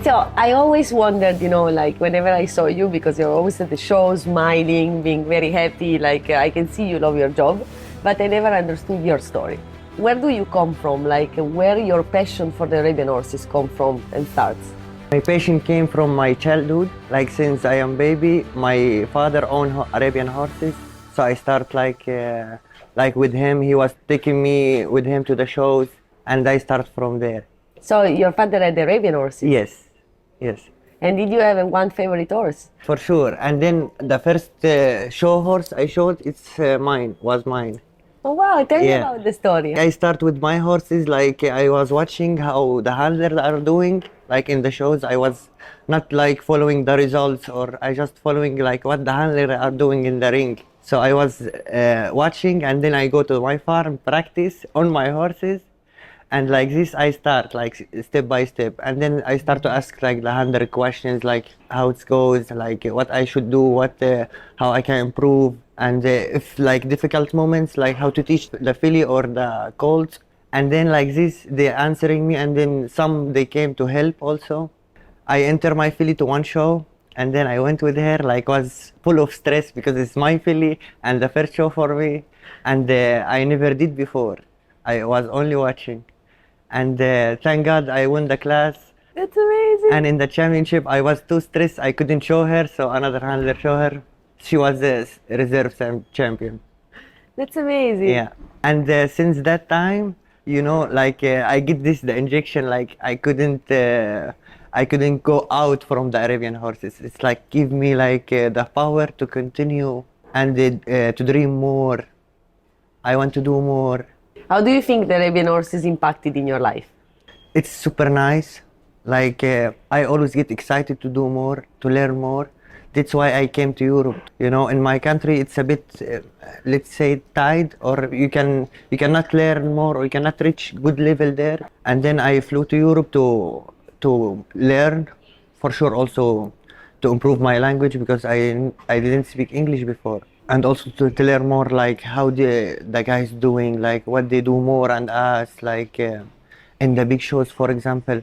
So I always wondered, like whenever I saw you, because you're always at the show, smiling, being very happy, like I can see you love your job, but I never understood your story. Where do you come from? Like where your passion for the Arabian horses come from and starts? My passion came from my childhood. Like since I am baby, my father owned Arabian horses. So I start like with him. He was taking me with him to the shows, and I start from there. So your father had Arabian horses? Yes, yes. And did you have one favorite horse? For sure. And then the first show horse I showed, was mine. Oh wow, tell me about the story. I start with my horses, like I was watching how the handlers are doing, like in the shows. I was not like following the results, or I just following like what the handlers are doing in the ring. So I was watching, and then I go to my farm, practice on my horses. And like this, I start like step by step, and then I start to ask like the handler questions, like how it goes, like what I should do, how I can improve, and if like difficult moments, like how to teach the filly or the colts. And then like this, they're answering me, and then they came to help also. I enter my filly to one show, and then I went with her, like was full of stress because it's my filly and the first show for me, and I never did before. I was only watching. And thank God I won the class. That's amazing. And in the championship, I was too stressed. I couldn't show her, so another handler showed her. She was the reserve champion. That's amazing. Yeah. And since that time, like I get the injection, like I couldn't go out from the Arabian horses. It's like give me like the power to continue and to dream more. I want to do more. How do you think the Arabian horses impacted in your life? It's super nice. Like I always get excited to do more, to learn more. That's why I came to Europe. In my country, it's a bit, let's say, tied, or you cannot learn more, or you cannot reach good level there. And then I flew to Europe to learn, for sure, also to improve my language, because I didn't speak English before. And also to learn more, like how the guys doing, like what they do more and us, like in the big shows, for example,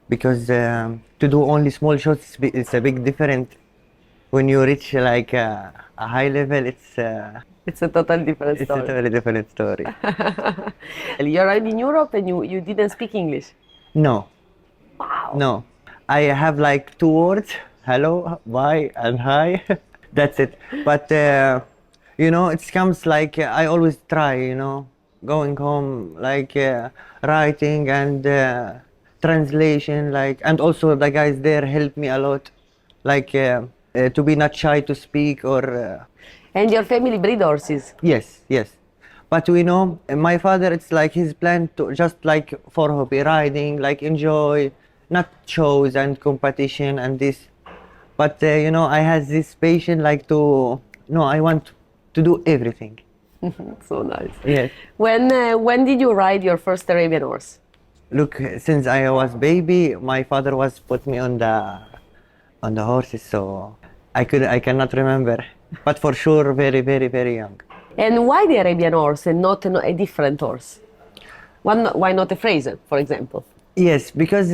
because to do only small shows, it's a big difference. When you reach like a high level, it's a totally different story. It's a totally different story. You arrived in Europe and you didn't speak English? No. Wow. No. I have like 2 words, hello, bye, and hi. That's it. But it comes like I always try, going home, like writing and translation, like, and also the guys there help me a lot, like to be not shy to speak or. And your family breed horses? Yes. But my father, it's like his plan to just like for hobby riding, like enjoy, not shows and competition and this. But I had this passion, like I want to do everything. So nice. Yes. When did you ride your first Arabian horse? Look, since I was baby, my father was put me on the horses, so I cannot remember. But for sure, very, very, very young. And why the Arabian horse and not a different horse? Why not a Friesen, for example? Yes, because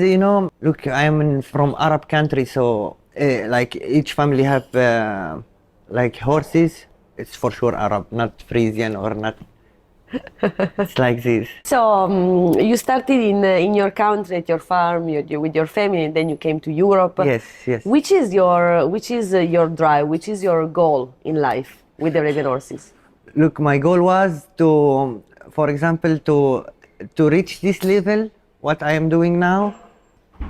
look, I am from Arab country, so. Like each family have like horses. It's for sure Arab, not Frisian or not. It's like this. So you started in your country at your farm with your family, and then you came to Europe. Yes. Which is your drive? Which is your goal in life with the Arabian horses? Look, my goal was to, for example, to reach this level, what I am doing now,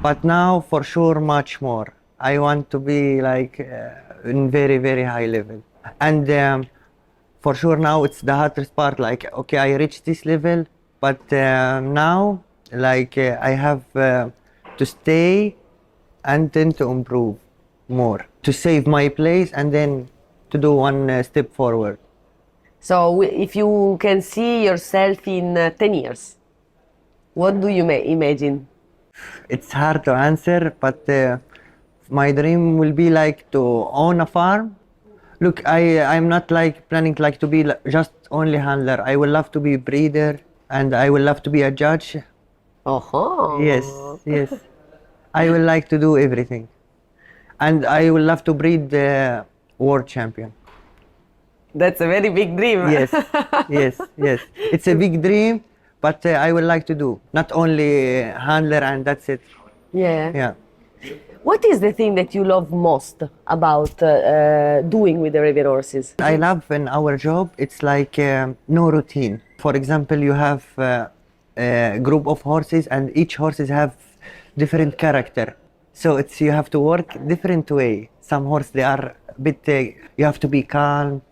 but now for sure much more. I want to be like in very, very high level. And for sure now it's the hardest part, like, okay, I reached this level, but now like I have to stay and then to improve more, to save my place and then to do one step forward. So if you can see yourself in 10 years, what do you imagine? It's hard to answer, but my dream will be like to own a farm. Look, I'm not like planning like to be just only handler. I would love to be breeder, and I would love to be a judge. Uh-huh. Yes. I would like to do everything. And I would love to breed the world champion. That's a very big dream. Yes, yes, yes. It's a big dream, but I would like to do. Not only handler and that's it. Yeah. Yeah. What is the thing that you love most about doing with the Arabian horses? I love in our job, it's like no routine. For example, you have a group of horses and each horses have different character. So it's you have to work different way. Some horses they are a bit, you have to be calm.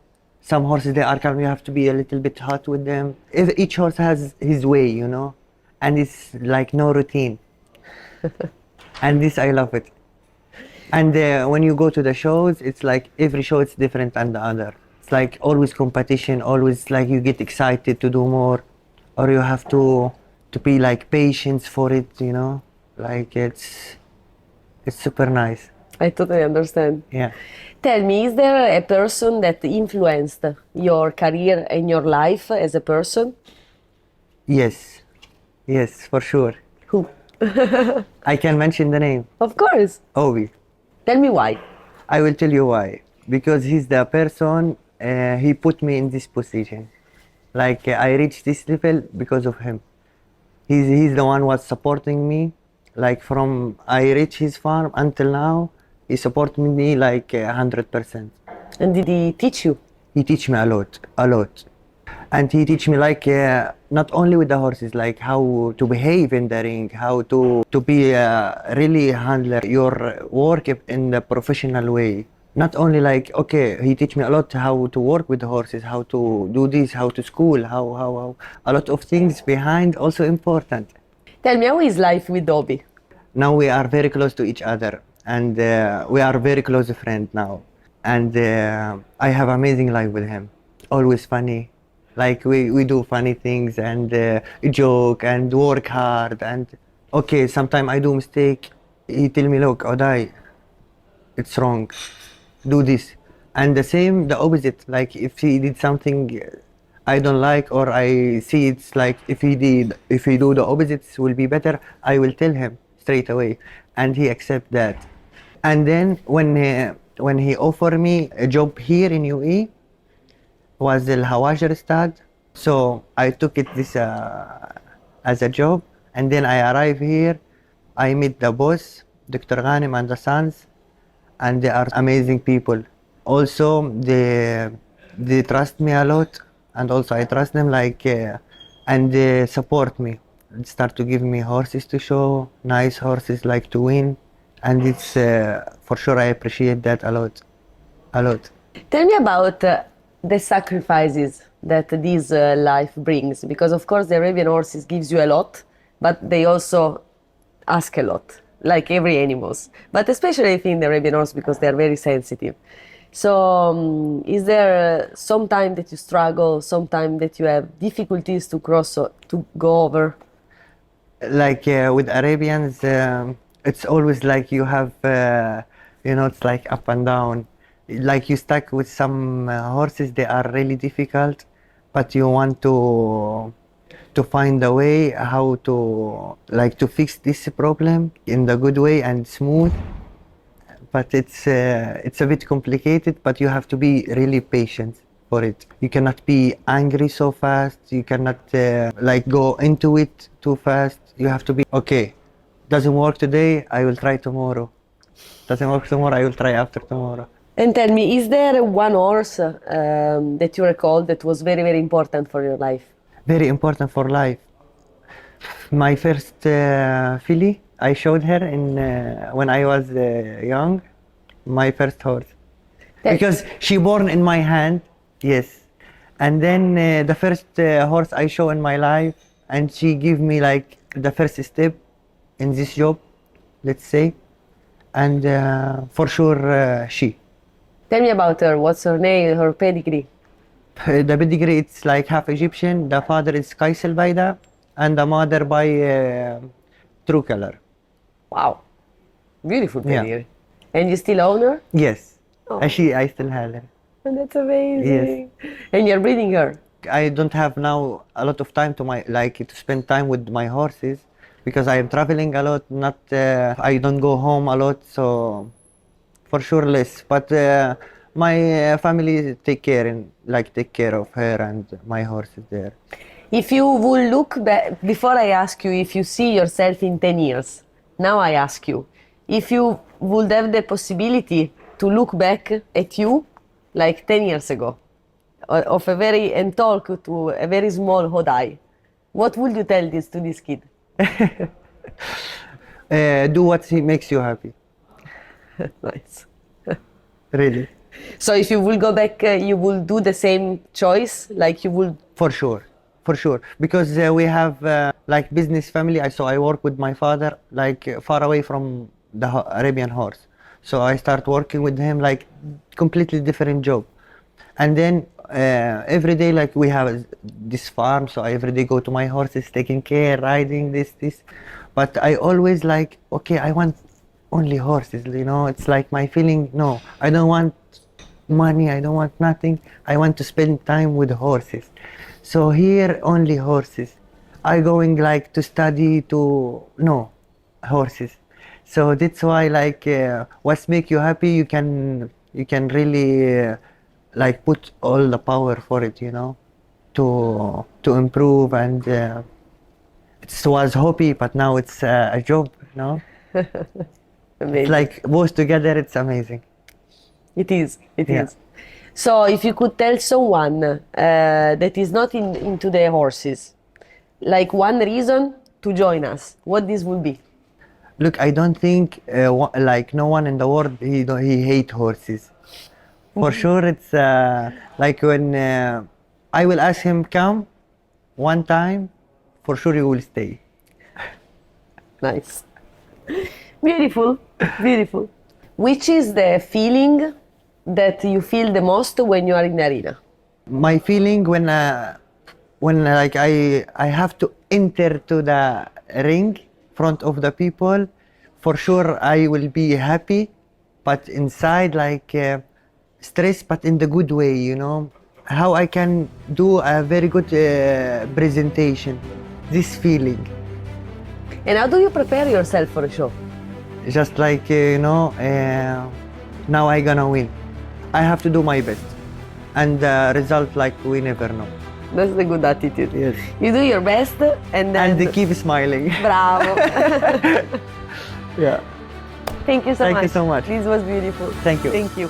Some horses they are calm, you have to be a little bit hot with them. Each horse has his way, you know, and it's like no routine. And this, I love it. And when you go to the shows, it's like every show is different than the other. It's like always competition, always like you get excited to do more, or you have to be like patient for it, you know, like it's super nice. I totally understand. Yeah. Tell me, is there a person that influenced your career and your life as a person? Yes, yes, for sure. Who? I can mention the name. Of course. Obi. Tell me why. I will tell you why. Because he's the person, he put me in this position. Like I reached this level because of him. He's the one was supporting me. Like from I reach his farm until now, he supported me like 100%. And did he teach you? He teach me a lot, a lot. And he teach me like not only with the horses, like how to behave in the ring, how to be really handler your work in the professional way. Not only like, okay, he teach me a lot how to work with the horses, how to do this, how to school, how a lot of things behind also important. Tell me, how is life with Obi? Now we are very close to each other and we are very close friends now. And I have amazing life with him, always funny. Like we do funny things and joke and work hard and okay, sometimes I do mistake. He tell me, look, Oday, it's wrong, do this. And the same, the opposite, like if he did something I don't like or I see it's like if he do the opposites will be better, I will tell him straight away and he accept that. And then when he offered me a job here in UAE, was 𝘍𝘰𝘭𝘆. So I took it this as a job and then I arrive here, I meet the boss, Dr. Ghanem and the sons, and they are amazing people. Also they trust me a lot and also I trust them like and they support me. They start to give me horses to show, nice horses like to win, and it's for sure I appreciate that a lot, a lot. Tell me about the sacrifices that this life brings, because of course the Arabian horses gives you a lot, but they also ask a lot, like every animals. But especially I think the Arabian horse because they are very sensitive. So is there some time that you struggle, some time that you have difficulties to go over? Like with Arabians, it's always like you have, you know, it's like up and down. Like you stuck with some horses, they are really difficult, but you want to find a way how to fix this problem in the good way and smooth. But it's a bit complicated, but you have to be really patient for it. You cannot be angry so fast. You cannot like go into it too fast. You have to be, okay, doesn't work today, I will try tomorrow. Doesn't work tomorrow, I will try after tomorrow. And tell me, is there one horse that you recall that was very, very important for your life? Very important for life. My first filly, I showed her in when I was young, my first horse. Because she born in my hand, yes. And then the first horse I show in my life, and she give me like the first step in this job, let's say. And for sure she. Tell me about her. What's her name, her pedigree? The pedigree, it's like half Egyptian. The father is 𝘐𝘕𝘆 and the mother by true color. Wow, beautiful pedigree. Yeah. And you still own her? Yes, Oh. I still have her. And that's amazing. Yes. And you're breeding her? I don't have now a lot of time to spend time with my horses, because I am traveling a lot. Not I don't go home a lot, so for sure less. But my family take care of her and my horses there. If you would look back, before I ask you if you see yourself in 10 years, now I ask you, if you would have the possibility to look back at you like 10 years ago, of a very, and talk to a very small Oday, what would you tell to this kid? Do what makes you happy. Nice. Really. So if you will go back, you will do the same choice, like you will? For sure. For sure, because we have like business family. So I work with my father like far away from the Arabian horse. So I start working with him like completely different job. And then every day like we have this farm. So I every day go to my horses, taking care, riding this. But I always like, okay, I want only horses, you know. It's like my feeling, no, I don't want money, I don't want nothing. I want to spend time with horses. So here only horses. I going like to study to horses. So that's why like what make you happy, you can really like put all the power for it, you know, to improve. And it was hobby, but now it's a job, you know. It's like both together, it's amazing. It is. It is. So if you could tell someone that is not into the horses, like one reason to join us, what this would be? Look, I don't think like no one in the world he hate horses. For sure, it's like when I will ask him come one time, for sure he will stay. Nice. Beautiful, beautiful. Which is the feeling that you feel the most when you are in the arena? My feeling when like I have to enter to the ring front of the people, for sure I will be happy, but inside like stress, but in the good way, you know. How I can do a very good presentation, this feeling. And how do you prepare yourself for a show? Just like, you know, now I gonna win. I have to do my best. And the result, like, we never know. That's the good attitude. Yes. You do your best and then... And they keep smiling. Bravo. Yeah. Thank you so much. Thank you so much. This was beautiful. Thank you. Thank you.